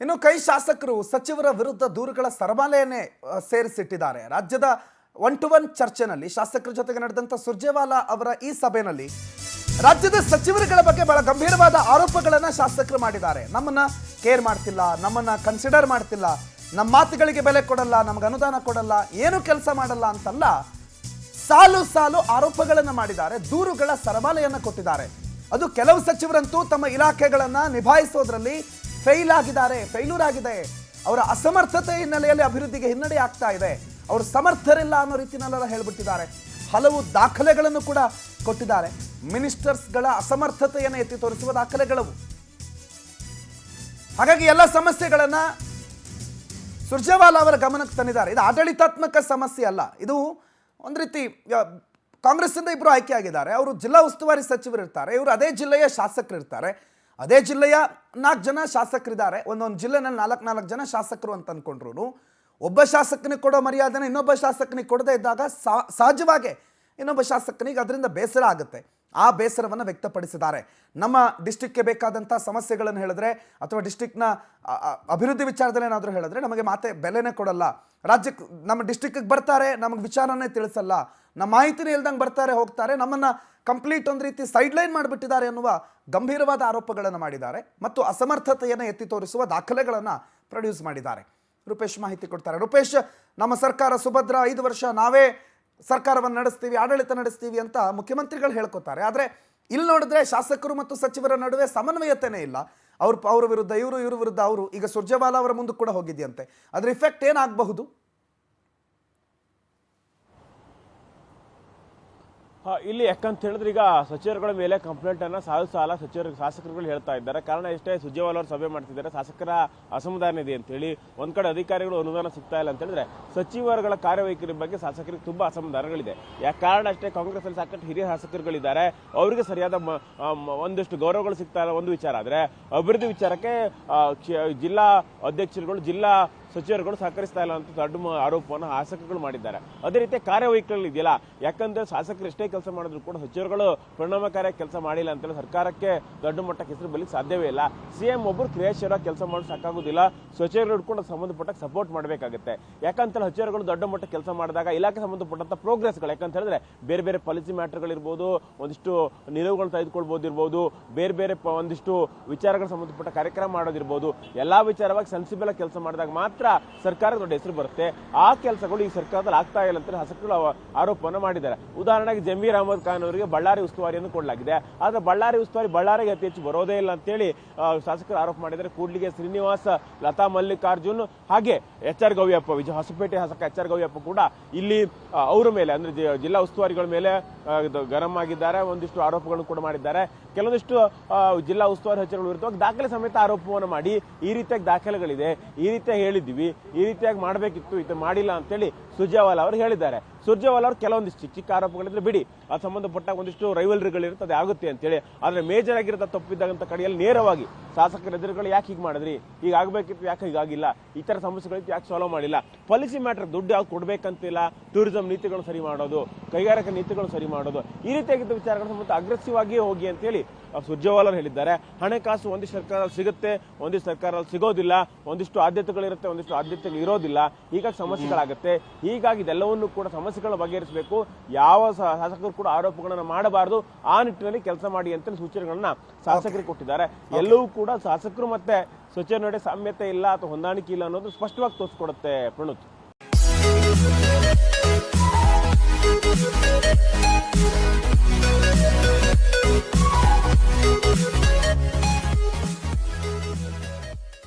ಇನ್ನು ಕೈ ಶಾಸಕರು ಸಚಿವರ ವಿರುದ್ಧ ದೂರುಗಳ ಸರಮಾಲೆಯನ್ನೇ ಸೇರಿಸಿಟ್ಟಿದ್ದಾರೆ. ರಾಜ್ಯದ 1-to-1 ಚರ್ಚೆನಲ್ಲಿ ಶಾಸಕರ ಜೊತೆಗೆ ನಡೆದಂತ ಸುರ್ಜೇವಾಲಾ ಅವರ ಈ ಸಭೆಯಲ್ಲಿ ರಾಜ್ಯದ ಸಚಿವರುಗಳ ಬಗ್ಗೆ ಬಹಳ ಗಂಭೀರವಾದ ಆರೋಪಗಳನ್ನ ಶಾಸಕರು ಮಾಡಿದ್ದಾರೆ. ನಮ್ಮನ್ನ ಕೇರ್ ಮಾಡ್ತಿಲ್ಲ, ನಮ್ಮನ್ನ ಕನ್ಸಿಡರ್ ಮಾಡ್ತಿಲ್ಲ, ನಮ್ಮ ಮಾತುಗಳಿಗೆ ಬೆಲೆ ಕೊಡಲ್ಲ, ನಮಗೆ ಅನುದಾನ ಕೊಡಲ್ಲ, ಏನು ಕೆಲಸ ಮಾಡಲ್ಲ ಅಂತಲ್ಲ, ಸಾಲು ಸಾಲು ಆರೋಪಗಳನ್ನ ಮಾಡಿದ್ದಾರೆ. ದೂರುಗಳ ಸರಮಾಲೆಯನ್ನ ಕೊಟ್ಟಿದ್ದಾರೆ. ಅದು ಕೆಲವು ಸಚಿವರಂತೂ ತಮ್ಮ ಇಲಾಖೆಗಳನ್ನ ನಿಭಾಯಿಸೋದ್ರಲ್ಲಿ ಫೇಲ್ಯೂರ್ ಆಗಿದೆ. ಅವರ ಅಸಮರ್ಥತೆ ಹಿನ್ನೆಲೆಯಲ್ಲಿ ಅಭಿವೃದ್ಧಿಗೆ ಹಿನ್ನಡೆ ಆಗ್ತಾ ಇದೆ, ಅವರು ಸಮರ್ಥರಿಲ್ಲ ಅನ್ನೋ ರೀತಿಯಲ್ಲೆಲ್ಲ ಹೇಳ್ಬಿಟ್ಟಿದ್ದಾರೆ. ಹಲವು ದಾಖಲೆಗಳನ್ನು ಕೂಡ ಕೊಟ್ಟಿದ್ದಾರೆ. ಮಿನಿಸ್ಟರ್ಸ್ಗಳ ಅಸಮರ್ಥತೆಯನ್ನು ಎತ್ತಿ ತೋರಿಸುವ ದಾಖಲೆಗಳವು. ಹಾಗಾಗಿ ಎಲ್ಲ ಸಮಸ್ಯೆಗಳನ್ನ ಸುರ್ಜೇವಾಲಾ ಅವರ ಗಮನಕ್ಕೆ ತಂದಿದ್ದಾರೆ. ಇದು ಆಡಳಿತಾತ್ಮಕ ಸಮಸ್ಯೆ ಅಲ್ಲ, ಇದು ಒಂದು ರೀತಿ ಕಾಂಗ್ರೆಸ್ಸಿಂದ ಇಬ್ಬರು ಆಯ್ಕೆ ಆಗಿದ್ದಾರೆ. ಅವರು ಜಿಲ್ಲಾ ಉಸ್ತುವಾರಿ ಸಚಿವರು ಇರ್ತಾರೆ, ಇವರು ಅದೇ ಜಿಲ್ಲೆಯ ಶಾಸಕರು ಇರ್ತಾರೆ, ಅದೇ ಜಿಲ್ಲೆಯ 4 ಜನ ಶಾಸಕರಿದ್ದಾರೆ. ಒಂದೊಂದು ಜಿಲ್ಲೆನಲ್ಲಿ 4 ಜನ ಶಾಸಕರು ಅಂತ ಅನ್ಕೊಂಡ್ರು ಒಬ್ಬ ಶಾಸಕನಿಗೆ ಕೊಡೋ ಮರ್ಯಾದೆನ ಇನ್ನೊಬ್ಬ ಶಾಸಕನಿಗೆ ಕೊಡದೇ ಇದ್ದಾಗ ಸಹಜವಾಗಿ ಇನ್ನೊಬ್ಬ ಶಾಸಕನಿಗೆ ಅದರಿಂದ ಬೇಸರ ಆಗುತ್ತೆ. ಆ ಬೇಸರವನ್ನು ವ್ಯಕ್ತಪಡಿಸಿದ್ದಾರೆ. ನಮ್ಮ ಡಿಸ್ಟಿಕ್ಗೆ ಬೇಕಾದಂಥ ಸಮಸ್ಯೆಗಳನ್ನು ಹೇಳಿದ್ರೆ ಅಥವಾ ಡಿಸ್ಟಿಕ್ನ ಅಭಿವೃದ್ಧಿ ವಿಚಾರದಲ್ಲಿ ಏನಾದರೂ ಹೇಳಿದ್ರೆ ನಮಗೆ ಮಾತೆ ಬೆಲೆನೇ ಕೊಡಲ್ಲ. ರಾಜ್ಯಕ್ಕೆ ನಮ್ಮ ಡಿಸ್ಟಿಕ್ಗೆ ಬರ್ತಾರೆ, ನಮಗೆ ವಿಚಾರನೇ ತಿಳಿಸಲ್ಲ, ನಮ್ಮ ಮಾಹಿತಿನೇ ಇಲ್ದಂಗೆ ಬರ್ತಾರೆ ಹೋಗ್ತಾರೆ, ನಮ್ಮನ್ನು ಕಂಪ್ಲೀಟ್ ಒಂದು ರೀತಿ ಸೈಡ್ಲೈನ್ ಮಾಡಿಬಿಟ್ಟಿದ್ದಾರೆ ಅನ್ನುವ ಗಂಭೀರವಾದ ಆರೋಪಗಳನ್ನು ಮಾಡಿದ್ದಾರೆ ಮತ್ತು ಅಸಮರ್ಥತೆಯನ್ನು ಎತ್ತಿ ತೋರಿಸುವ ದಾಖಲೆಗಳನ್ನು ಪ್ರೊಡ್ಯೂಸ್ ಮಾಡಿದ್ದಾರೆ. ರೂಪೇಶ್ ಮಾಹಿತಿ ಕೊಡ್ತಾರೆ. ರೂಪೇಶ್, ನಮ್ಮ ಸರ್ಕಾರ ಸುಭದ್ರ, 5 ವರ್ಷ ನಾವೇ ಸರ್ಕಾರವನ್ನು ನಡೆಸ್ತೀವಿ, ಆಡಳಿತ ನಡೆಸ್ತೀವಿ ಅಂತ ಮುಖ್ಯಮಂತ್ರಿಗಳು ಹೇಳ್ಕೊತಾರೆ. ಆದರೆ ಇಲ್ಲಿ ನೋಡಿದ್ರೆ ಶಾಸಕರು ಮತ್ತು ಸಚಿವರ ನಡುವೆ ಸಮನ್ವಯತೆನೇ ಇಲ್ಲ. ಅವ್ರ ವಿರುದ್ಧ ಇವರು ವಿರುದ್ಧ ಅವರು. ಈಗ ಸುರ್ಜೇವಾಲಾ ಅವರ ಮುಂದೆ ಕೂಡ ಹೋಗಿದೆಯಂತೆ. ಅದರ ಇಫೆಕ್ಟ್ ಏನಾಗಬಹುದು? ಇಲ್ಲಿ ಯಾಕಂತ ಹೇಳಿದ್ರೆ ಈಗ ಸಚಿವರುಗಳ ಮೇಲೆ ಕಂಪ್ಲೇಂಟ್ ಅನ್ನ ಸಾಲ ಶಾಸಕರುಗಳು ಹೇಳ್ತಾ ಇದ್ದಾರೆ. ಕಾರಣ ಎಷ್ಟೇ ಸುರ್ಜೇವಾಲಾ ಅವರು ಸಭೆ ಮಾಡ್ತಿದ್ದಾರೆ, ಶಾಸಕರ ಅಸಮಾಧಾನ ಇದೆ ಅಂತ ಹೇಳಿ. ಒಂದ್ ಕಡೆ ಅಧಿಕಾರಿಗಳು ಅನುದಾನ ಸಿಗ್ತಾ ಇಲ್ಲ ಅಂತ ಹೇಳಿದ್ರೆ ಸಚಿವರುಗಳ ಕಾರ್ಯವೈಖರಿ ಬಗ್ಗೆ ಶಾಸಕರಿಗೆ ತುಂಬಾ ಅಸಮಾಧಾನಗಳಿದೆ. ಯಾಕೆ ಕಾರಣ ಅಷ್ಟೇ, ಕಾಂಗ್ರೆಸ್ ಅಲ್ಲಿ ಸಾಕಷ್ಟು ಹಿರಿಯ ಶಾಸಕರುಗಳಿದ್ದಾರೆ, ಅವರಿಗೆ ಸರಿಯಾದ ಒಂದಷ್ಟು ಗೌರವಗಳು ಸಿಗ್ತಾ ಇಲ್ಲ ಒಂದು ವಿಚಾರ. ಆದ್ರೆ ಅಭಿವೃದ್ಧಿ ವಿಚಾರಕ್ಕೆ ಜಿಲ್ಲಾ ಅಧ್ಯಕ್ಷರುಗಳು, ಜಿಲ್ಲಾ ಸಚಿವರುಗಳು ಸಹಕರಿಸ್ತಾ ಇಲ್ಲ ಅಂತ ದೊಡ್ಡ ಆರೋಪವನ್ನು ಶಾಸಕರುಗಳು ಮಾಡಿದ್ದಾರೆ. ಅದೇ ರೀತಿ ಕಾರ್ಯವೈಖರಿ ಇದೆಯಲ್ಲ, ಯಾಕಂದ್ರೆ ಶಾಸಕರು ಎಷ್ಟೇ ಕೆಲಸ ಮಾಡಿದ್ರು ಕೂಡ ಸಚಿವರುಗಳು ಪರಿಣಾಮಕಾರಿ ಕೆಲಸ ಮಾಡಿಲ್ಲ ಅಂತೇಳಿ ಸರ್ಕಾರಕ್ಕೆ ದೊಡ್ಡ ಮಟ್ಟಕ್ಕೆ ಹೆಸರು ಬರಲಿಕ್ಕೆ ಸಾಧ್ಯವೇ ಇಲ್ಲ. ಸಿಎಂ ಒಬ್ಬರು ಕ್ರಿಯಾಶೀಲವಾಗಿ ಕೆಲಸ ಮಾಡೋದು ಸಾಕಾಗುದಿಲ್ಲ, ಸಚಿವರುಗಳು ಕೂಡ ಸಂಬಂಧಪಟ್ಟ ಸಪೋರ್ಟ್ ಮಾಡಬೇಕಾಗುತ್ತೆ. ಯಾಕಂತ ಸಚಿವರುಗಳು ದೊಡ್ಡ ಮಟ್ಟ ಕೆಲಸ ಮಾಡಿದಾಗ ಇಲಾಖೆ ಸಂಬಂಧಪಟ್ಟಂತ ಪ್ರೋಗ್ರೆಸ್ಗಳು, ಯಾಕಂತ ಹೇಳಿದ್ರೆ ಬೇರೆ ಬೇರೆ ಪಾಲಿಸಿ ಮ್ಯಾಟರ್ಗಳಿರ್ಬೋದು, ಒಂದಿಷ್ಟು ನಿಲುವುಗಳನ್ನು ತೆಗೆದುಕೊಳ್ಬೋದಿರ್ಬೋದು, ಬೇರೆ ಒಂದಿಷ್ಟು ವಿಚಾರಗಳು ಸಂಬಂಧಪಟ್ಟ ಕಾರ್ಯಕ್ರಮ ಮಾಡೋದಿರ್ಬೋದು, ಎಲ್ಲಾ ವಿಚಾರವಾಗಿ ಸೆನ್ಸಿಬಲ್ ಆಗಿ ಕೆಲಸ ಮಾಡಿದಾಗ ಮಾತ್ರ ಸರ್ಕಾರ ದೊಡ್ಡ ಹೆಸರು ಬರುತ್ತೆ. ಆ ಕೆಲಸಗಳು ಈ ಸರ್ಕಾರದಲ್ಲಿ ಆಗ್ತಾ ಇಲ್ಲ ಅಂತ ಶಾಸಕರು ಆರೋಪವನ್ನು ಮಾಡಿದ್ದಾರೆ. ಉದಾಹರಣೆಗೆ ಜಮೀರ್ ಅಹಮದ್ ಖಾನ್ ಅವರಿಗೆ ಬಳ್ಳಾರಿ ಉಸ್ತುವಾರಿಯನ್ನು ಕೊಡಲಾಗಿದೆ, ಆದ್ರೆ ಬಳ್ಳಾರಿ ಉಸ್ತುವಾರಿ ಬಳ್ಳಾರಿಗೆ ಅತಿ ಹೆಚ್ಚು ಬರೋದೇ ಇಲ್ಲ ಅಂತೇಳಿ ಶಾಸಕರು ಆರೋಪ ಮಾಡಿದ್ದಾರೆ. ಕೂಡ್ಲಿಗೆ ಶ್ರೀನಿವಾಸ್, ಲತಾ ಮಲ್ಲಿಕಾರ್ಜುನ್, ಹಾಗೆ HR ಗವ್ಯಪ್ಪ, ಹೊಸಪೇಟೆ ಶಾಸಕ HR ಗವ್ಯಪ್ಪ ಕೂಡ ಇಲ್ಲಿ ಅವರ ಮೇಲೆ ಅಂದ್ರೆ ಜಿಲ್ಲಾ ಉಸ್ತುವಾರಿಗಳ ಮೇಲೆ ಗರಂ ಆಗಿದ್ದಾರೆ. ಒಂದಿಷ್ಟು ಆರೋಪಗಳನ್ನು ಕೂಡ ಮಾಡಿದ್ದಾರೆ. ಕೆಲವೊಂದಿಷ್ಟು ಜಿಲ್ಲಾ ಉಸ್ತುವಾರಿ ಸಚಿವರ ವಿರುದ್ಧವಾಗಿ ದಾಖಲೆ ಸಮೇತ ಆರೋಪವನ್ನು ಮಾಡಿ ಈ ರೀತಿಯಾಗಿ ದಾಖಲೆಗಳಿದೆ, ಈ ರೀತಿಯಾಗಿ ಹೇಳಿದ್ವಿ, ಈ ರೀತಿಯಾಗಿ ಮಾಡಬೇಕಿತ್ತು, ಇದು ಮಾಡಿಲ್ಲ ಅಂತೇಳಿ ಸುರ್ಜೇವಾಲಾ ಅವರು ಹೇಳಿದ್ದಾರೆ. ಸುರ್ಜೇವಾಲಾ ಅವರು ಕೆಲವೊಂದಿಷ್ಟು ಚಿಕ್ಕ ಆರೋಪಗಳಿದ್ರೆ ಬಿಡಿ, ಅದು ಸಂಬಂಧಪಟ್ಟ ಒಂದಿಷ್ಟು ರೈವಲ್ರಿಗಳಿರುತ್ತೆ, ಅದು ಆಗುತ್ತೆ ಅಂತೇಳಿ. ಆದ್ರೆ ಮೇಜರ್ ಆಗಿರೋ ತಪ್ಪಿದ್ದಾಗಂತ ಕಡೆಯಲ್ಲಿ ನೇರವಾಗಿ ಶಾಸಕರ ಎದುರುಗಳು ಯಾಕೆ ಹೀಗೆ ಮಾಡಿದ್ರಿ, ಈಗ ಆಗ್ಬೇಕಿತ್ತು, ಯಾಕೆ ಹೀಗಾಗಿಲ್ಲ, ಈ ತರ ಸಮಸ್ಯೆಗಳಿತ್ತು, ಯಾಕೆ ಸಾಲ್ವ್ ಮಾಡಿಲ್ಲ, ಪಾಲಿಸಿ ಮ್ಯಾಟರ್ ದುಡ್ಡು ಯಾವ್ದು ಕೊಡ್ಬೇಕಂತಿಲ್ಲ, ಟೂರಿಸಂ ನೀತಿಗಳನ್ನು ಸರಿ ಮಾಡೋದು, ಕೈಗಾರಿಕಾ ನೀತಿಗಳನ್ನು ಸರಿ ಮಾಡೋದು, ಈ ರೀತಿಯಾಗಿದ್ದ ವಿಚಾರಗಳ ಸಂಬಂಧ ಅಗ್ರೆಸಿವ್ ಆಗಿ ಹೋಗಿ ಅಂತೇಳಿ ಸುರ್ಜೇವಾಲಾ ಹೇಳಿದ್ದಾರೆ. ಹಣಕಾಸು ಒಂದಿಷ್ಟು ಸರ್ಕಾರದಲ್ಲಿ ಸಿಗುತ್ತೆ, ಒಂದಿಷ್ಟು ಸರ್ಕಾರದಲ್ಲಿ ಸಿಗೋದಿಲ್ಲ, ಒಂದಿಷ್ಟು ಆದ್ಯತೆಗಳಿರುತ್ತೆ, ಒಂದಿಷ್ಟು ಆದ್ಯತೆಗಳು ಇರೋದಿಲ್ಲ, ಹೀಗಾಗಿ ಸಮಸ್ಯೆಗಳಾಗುತ್ತೆ. ಹೀಗಾಗಿ ಇದೆಲ್ಲವನ್ನೂ ಕೂಡ ಸಮಸ್ಯೆಗಳನ್ನ ಬಗೆಹರಿಸಬೇಕು, ಯಾವ ಶಾಸಕರು ಕೂಡ ಆರೋಪಗಳನ್ನು ಮಾಡಬಾರದು, ಆ ನಿಟ್ಟಿನಲ್ಲಿ ಕೆಲಸ ಮಾಡಿ ಅಂತ ಸೂಚನೆಗಳನ್ನ ಶಾಸಕರಿಗೆ ಕೊಟ್ಟಿದ್ದಾರೆ. ಎಲ್ಲವೂ ಕೂಡ ಶಾಸಕರು ಮತ್ತೆ ಸಚಿವರ ನಡುವೆ ಸಾಮ್ಯತೆ ಇಲ್ಲ ಅಥವಾ ಹೊಂದಾಣಿಕೆ ಇಲ್ಲ ಅನ್ನೋದು ಸ್ಪಷ್ಟವಾಗಿ ತೋರಿಸ್ಕೊಡುತ್ತೆ. ಪ್ರಣುತ್.